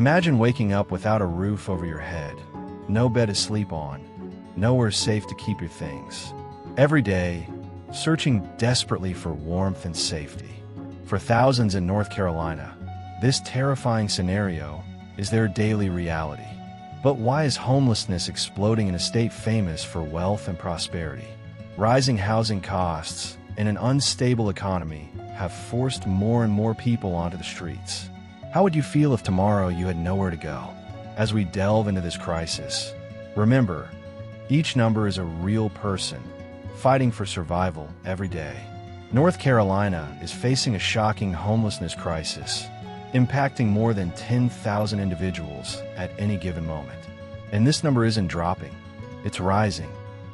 Imagine waking up without a roof over your head, no bed to sleep on, nowhere safe to keep your things. Every day, searching desperately for warmth and safety. For thousands in North Carolina, this terrifying scenario is their daily reality. But why is homelessness exploding in a state famous for wealth and prosperity? Rising housing costs and an unstable economy have forced more and more people onto the streets. How would you feel if tomorrow you had nowhere to go? As we delve into this crisis, remember, each number is a real person fighting for survival every day. North Carolina is facing a shocking homelessness crisis, impacting more than 10,000 individuals at any given moment. And this number isn't dropping, it's rising.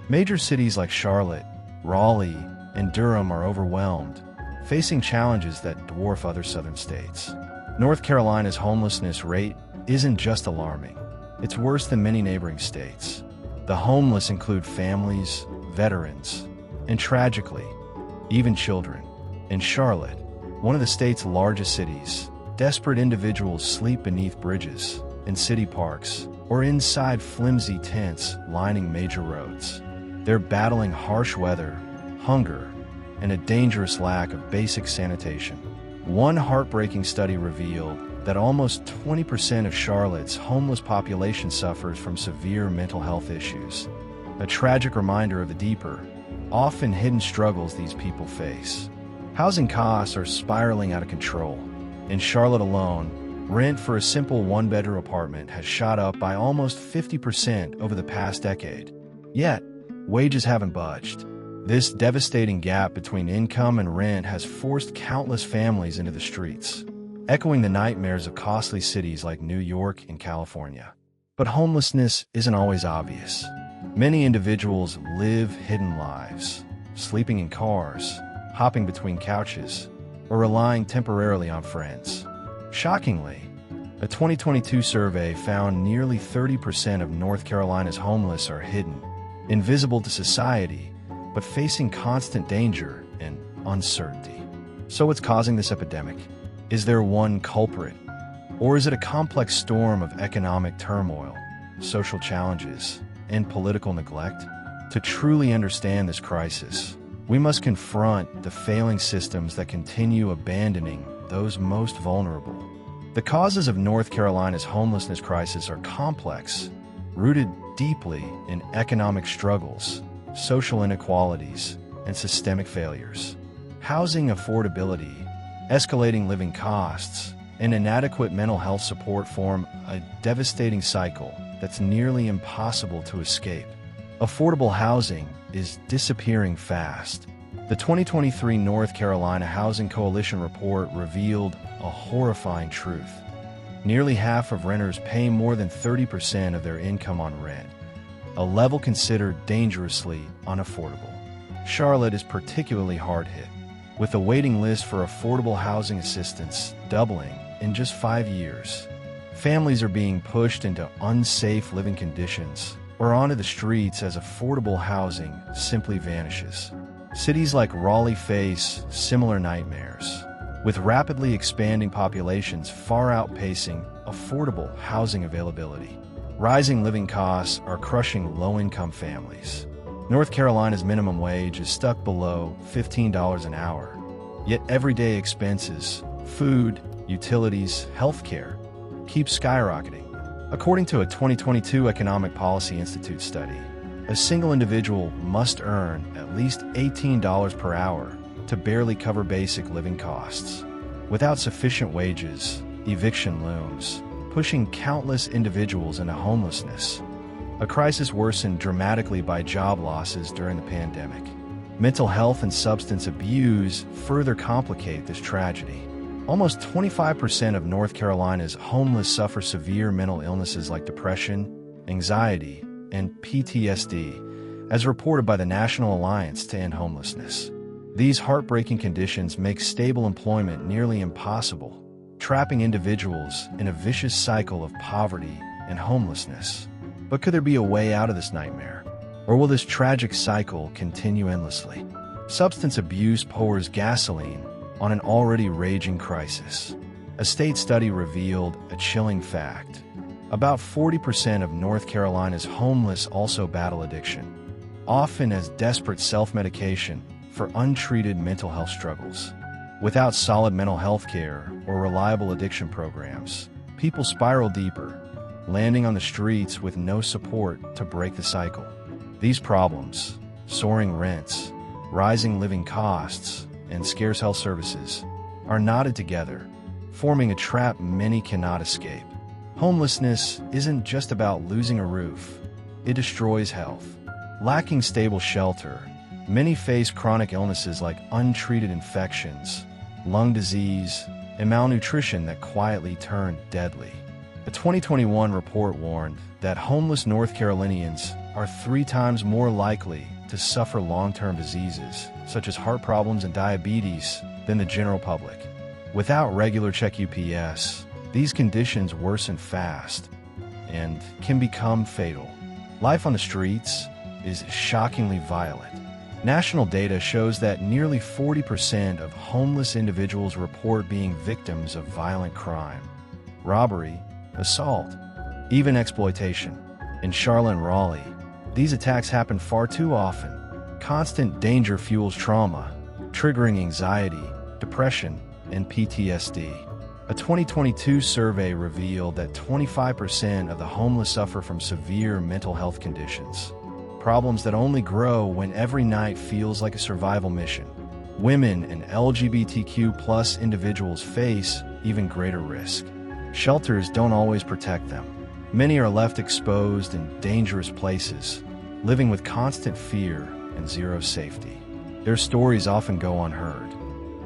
Major cities like Charlotte, Raleigh, and Durham are overwhelmed, facing challenges that dwarf other southern states. North Carolina's homelessness rate isn't just alarming, it's worse than many neighboring states. The homeless include families, veterans, and tragically, even children. In Charlotte, one of the state's largest cities, desperate individuals sleep beneath bridges, in city parks, or inside flimsy tents lining major roads. They're battling harsh weather, hunger, and a dangerous lack of basic sanitation. One heartbreaking study revealed that almost 20% of Charlotte's homeless population suffers from severe mental health issues, a tragic reminder of the deeper, often hidden struggles these people face. Housing costs are spiraling out of control. In Charlotte alone, rent for a simple one-bedroom apartment has shot up by almost 50% over the past decade. Yet, wages haven't budged. This devastating gap between income and rent has forced countless families into the streets, echoing the nightmares of costly cities like New York and California. But homelessness isn't always obvious. Many individuals live hidden lives, sleeping in cars, hopping between couches, or relying temporarily on friends. Shockingly, a 2022 survey found nearly 30% of North Carolina's homeless are hidden, invisible to society, but facing constant danger and uncertainty. So what's causing this epidemic? Is there one culprit? Or is it a complex storm of economic turmoil, social challenges, and political neglect? To truly understand this crisis, we must confront the failing systems that continue abandoning those most vulnerable. The causes of North Carolina's homelessness crisis are complex, rooted deeply in economic struggles, social inequalities, and systemic failures. Housing affordability, escalating living costs, and inadequate mental health support form a devastating cycle that's nearly impossible to escape. Affordable housing is disappearing fast. The 2023 North Carolina Housing Coalition report revealed a horrifying truth. Nearly half of renters pay more than 30% of their income on rent, a level considered dangerously unaffordable. Charlotte is particularly hard hit, with the waiting list for affordable housing assistance doubling in just 5 years. Families are being pushed into unsafe living conditions or onto the streets as affordable housing simply vanishes. Cities like Raleigh face similar nightmares, with rapidly expanding populations far outpacing affordable housing availability. Rising living costs are crushing low-income families. North Carolina's minimum wage is stuck below $15 an hour, yet everyday expenses, food, utilities, healthcare, keep skyrocketing. According to a 2022 Economic Policy Institute study, a single individual must earn at least $18 per hour to barely cover basic living costs. Without sufficient wages, eviction looms, pushing countless individuals into homelessness. A crisis worsened dramatically by job losses during the pandemic. Mental health and substance abuse further complicate this tragedy. Almost 25% of North Carolina's homeless suffer severe mental illnesses like depression, anxiety, and PTSD, as reported by the National Alliance to End Homelessness. These heartbreaking conditions make stable employment nearly impossible, trapping individuals in a vicious cycle of poverty and homelessness. But could there be a way out of this nightmare? Or will this tragic cycle continue endlessly? Substance abuse pours gasoline on an already raging crisis. A state study revealed a chilling fact. About 40% of North Carolina's homeless also battle addiction, often as desperate self-medication for untreated mental health struggles. Without solid mental health care or reliable addiction programs, people spiral deeper, landing on the streets with no support to break the cycle. These problems, soaring rents, rising living costs, and scarce health services, are knotted together, forming a trap many cannot escape. Homelessness isn't just about losing a roof. It destroys health. Lacking stable shelter, many face chronic illnesses like untreated infections, lung disease, and malnutrition that quietly turn deadly. A 2021 report warned that homeless North Carolinians are 3 times more likely to suffer long-term diseases, such as heart problems and diabetes, than the general public. Without regular check UPS, these conditions worsen fast and can become fatal. Life on the streets is shockingly violent. National data shows that nearly 40% of homeless individuals report being victims of violent crime, robbery, assault, even exploitation. In Charlotte and Raleigh, these attacks happen far too often. Constant danger fuels trauma, triggering anxiety, depression, and PTSD. A 2022 survey revealed that 25% of the homeless suffer from severe mental health conditions, problems that only grow when every night feels like a survival mission. Women and LGBTQ+ individuals face even greater risk. Shelters don't always protect them. Many are left exposed in dangerous places, living with constant fear and zero safety. Their stories often go unheard,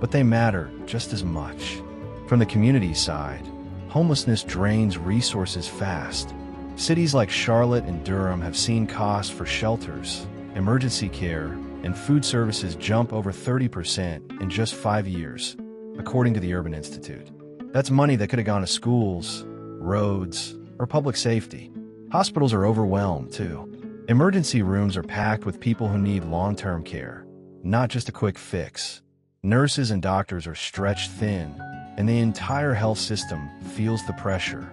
but they matter just as much. From the community side, homelessness drains resources fast. Cities like Charlotte and Durham have seen costs for shelters, emergency care, and food services jump over 30% in just 5 years, according to the Urban Institute. That's money that could have gone to schools, roads, or public safety. Hospitals are overwhelmed, too. Emergency rooms are packed with people who need long-term care, not just a quick fix. Nurses and doctors are stretched thin, and the entire health system feels the pressure.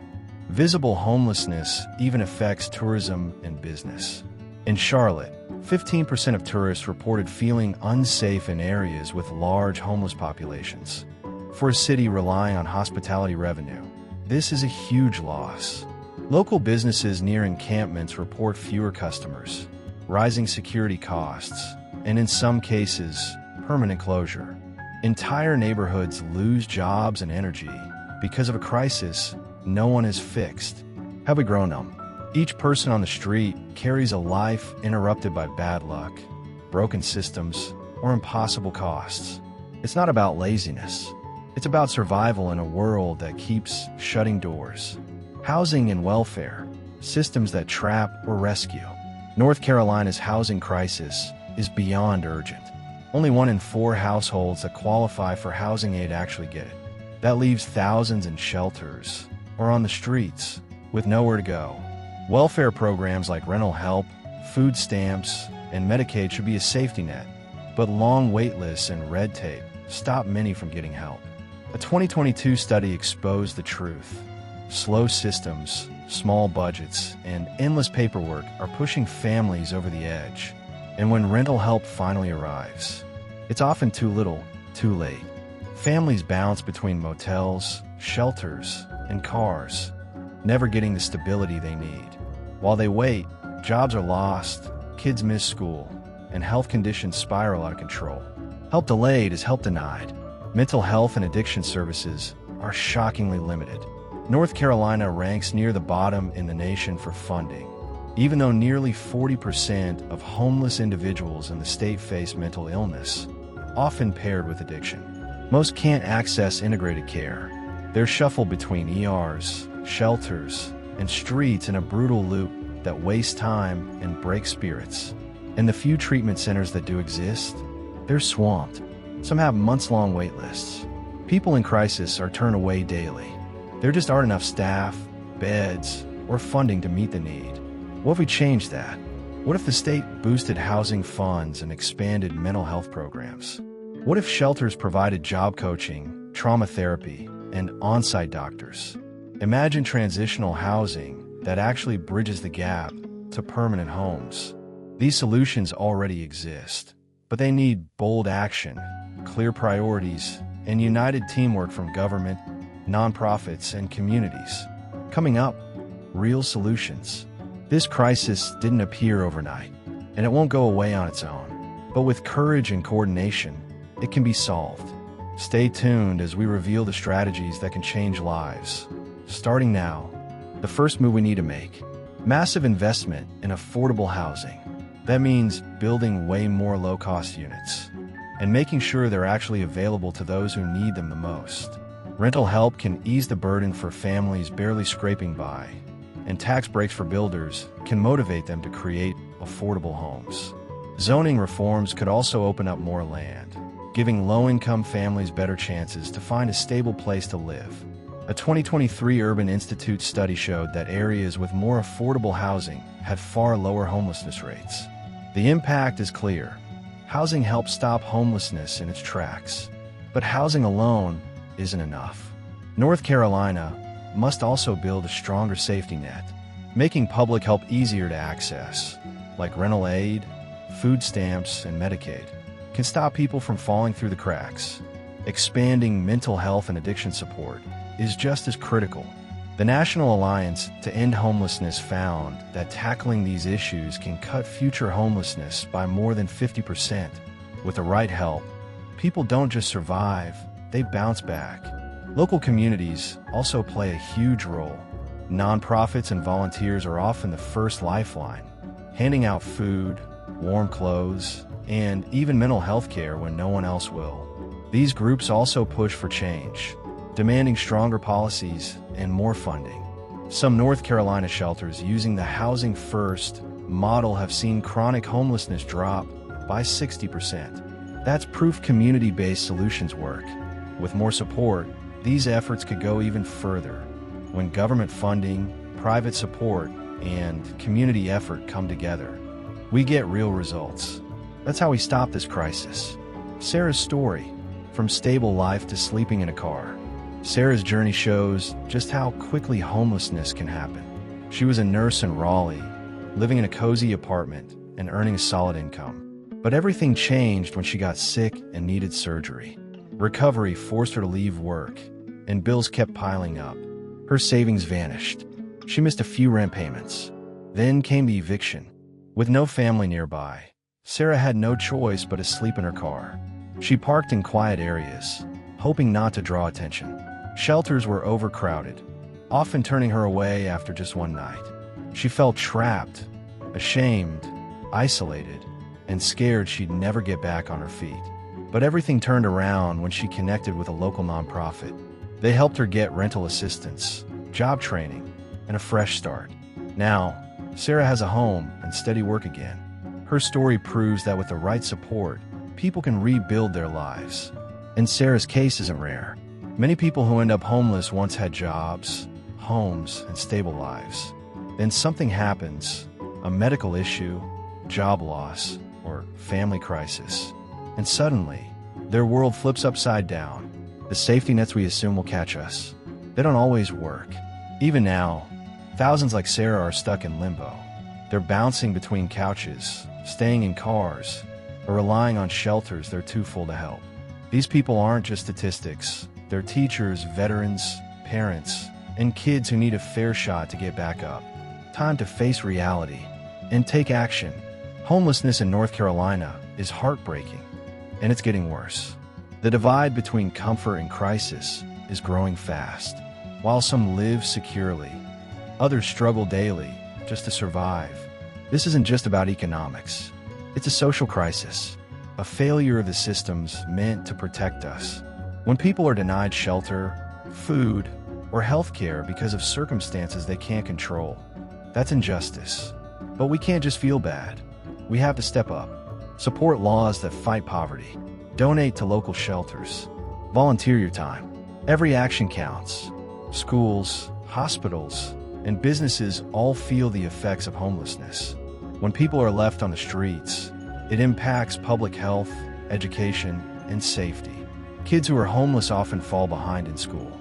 Visible homelessness even affects tourism and business. In Charlotte, 15% of tourists reported feeling unsafe in areas with large homeless populations. For a city relying on hospitality revenue, this is a huge loss. Local businesses near encampments report fewer customers, rising security costs, and in some cases, permanent closure. Entire neighborhoods lose jobs and energy because of a crisis no one has fixed. Have we grown numb? Each person on the street carries a life interrupted by bad luck, broken systems, or impossible costs. It's not about laziness. It's about survival in a world that keeps shutting doors. Housing and welfare, systems that trap or rescue. North Carolina's housing crisis is beyond urgent. Only 1 in 4 households that qualify for housing aid actually get it. That leaves thousands in shelters or on the streets with nowhere to go. Welfare programs like rental help, food stamps, and Medicaid should be a safety net, but long wait lists and red tape stop many from getting help. A 2022 study exposed the truth. Slow systems, small budgets, and endless paperwork are pushing families over the edge. And when rental help finally arrives, it's often too little, too late. Families bounce between motels, shelters, and cars, never getting the stability they need. While they wait, jobs are lost, kids miss school, and health conditions spiral out of control. Help delayed is help denied. Mental health and addiction services are shockingly limited. North Carolina ranks near the bottom in the nation for funding, even though nearly 40% of homeless individuals in the state face mental illness, often paired with addiction. Most can't access integrated care. They're shuffled between ERs, shelters, and streets in a brutal loop that wastes time and breaks spirits. And the few treatment centers that do exist, they're swamped. Some have months-long wait lists. People in crisis are turned away daily. There just aren't enough staff, beds, or funding to meet the need. What if we changed that? What if the state boosted housing funds and expanded mental health programs? What if shelters provided job coaching, trauma therapy, and on-site doctors. Imagine transitional housing that actually bridges the gap to permanent homes. These solutions already exist, but they need bold action, clear priorities, and united teamwork from government, nonprofits, and communities. Coming up, real solutions. This crisis didn't appear overnight, and it won't go away on its own. But with courage and coordination, it can be solved. Stay tuned as we reveal the strategies that can change lives. Starting now, the first move we need to make: massive investment in affordable housing. That means building way more low-cost units and making sure they're actually available to those who need them the most. Rental help can ease the burden for families barely scraping by, and tax breaks for builders can motivate them to create affordable homes. Zoning reforms could also open up more land, giving low-income families better chances to find a stable place to live. A 2023 Urban Institute study showed that areas with more affordable housing had far lower homelessness rates. The impact is clear. Housing helps stop homelessness in its tracks. But housing alone isn't enough. North Carolina must also build a stronger safety net, making public help easier to access, like rental aid, food stamps, and Medicaid, can stop people from falling through the cracks. Expanding mental health and addiction support is just as critical. The National Alliance to End Homelessness found that tackling these issues can cut future homelessness by more than 50%. With the right help, people don't just survive, they bounce back. Local communities also play a huge role. Nonprofits and volunteers are often the first lifeline, handing out food, warm clothes, and even mental health care when no one else will. These groups also push for change, demanding stronger policies and more funding. Some North Carolina shelters using the Housing First model have seen chronic homelessness drop by 60%. That's proof community-based solutions work. With more support, these efforts could go even further. When government funding, private support, and community effort come together, we get real results. That's how we stop this crisis. Sarah's story, from stable life to sleeping in a car. Sarah's journey shows just how quickly homelessness can happen. She was a nurse in Raleigh, living in a cozy apartment and earning a solid income. But everything changed when she got sick and needed surgery. Recovery forced her to leave work, and bills kept piling up. Her savings vanished. She missed a few rent payments. Then came the eviction. With no family nearby, Sarah had no choice but to sleep in her car. She parked in quiet areas, hoping not to draw attention. Shelters were overcrowded, often turning her away after just one night. She felt trapped, ashamed, isolated, and scared she'd never get back on her feet. But everything turned around when she connected with a local nonprofit. They helped her get rental assistance, job training, and a fresh start. Now, Sarah has a home and steady work again. Her story proves that with the right support, people can rebuild their lives. And Sarah's case isn't rare. Many people who end up homeless once had jobs, homes, and stable lives. Then something happens, a medical issue, job loss, or family crisis, and suddenly, their world flips upside down. The safety nets we assume will catch us, they don't always work. Even now, thousands like Sarah are stuck in limbo. They're bouncing between couches, staying in cars, or relying on shelters they're too full to help. These people aren't just statistics. They're teachers, veterans, parents, and kids who need a fair shot to get back up. Time to face reality and take action. Homelessness in North Carolina is heartbreaking, and it's getting worse. The divide between comfort and crisis is growing fast. While some live securely, others struggle daily just to survive. This isn't just about economics. It's a social crisis, a failure of the systems meant to protect us. When people are denied shelter, food, or health care because of circumstances they can't control, that's injustice. But we can't just feel bad. We have to step up. Support laws that fight poverty. Donate to local shelters. Volunteer your time. Every action counts. Schools, hospitals, and businesses all feel the effects of homelessness. When people are left on the streets, it impacts public health, education, and safety. Kids who are homeless often fall behind in school.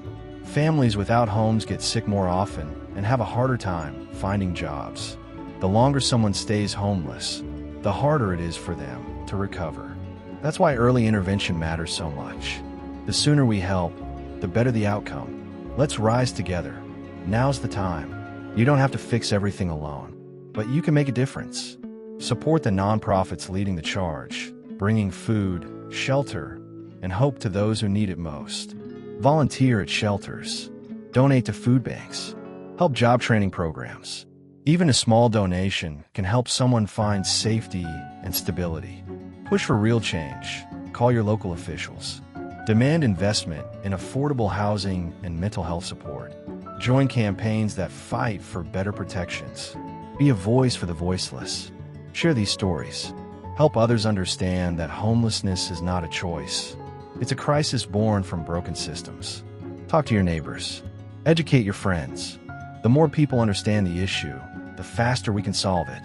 Families without homes get sick more often and have a harder time finding jobs. The longer someone stays homeless, the harder it is for them to recover. That's why early intervention matters so much. The sooner we help, the better the outcome. Let's rise together. Now's the time. You don't have to fix everything alone, but you can make a difference. Support the nonprofits leading the charge, bringing food, shelter, and hope to those who need it most. Volunteer at shelters. Donate to food banks. Help job training programs. Even a small donation can help someone find safety and stability. Push for real change. Call your local officials. Demand investment in affordable housing and mental health support. Join campaigns that fight for better protections. Be a voice for the voiceless. Share these stories. Help others understand that homelessness is not a choice. It's a crisis born from broken systems. Talk to your neighbors. Educate your friends. The more people understand the issue, the faster we can solve it.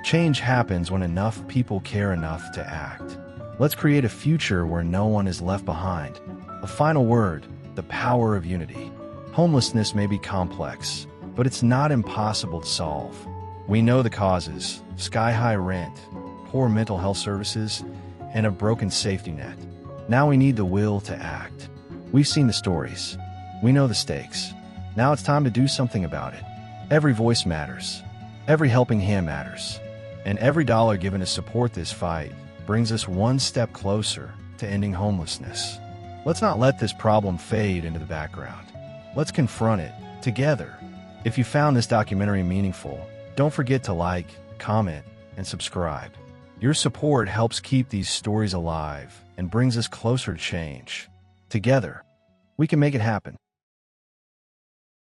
Change happens when enough people care enough to act. Let's create a future where no one is left behind. A final word: the power of unity. Homelessness may be complex, but it's not impossible to solve. We know the causes: sky-high rent, poor mental health services, and a broken safety net. Now we need the will to act. We've seen the stories. We know the stakes. Now it's time to do something about it. Every voice matters. Every helping hand matters. And every dollar given to support this fight brings us one step closer to ending homelessness. Let's not let this problem fade into the background. Let's confront it together. If you found this documentary meaningful, don't forget to like, comment, and subscribe. Your support helps keep these stories alive and brings us closer to change. Together, we can make it happen.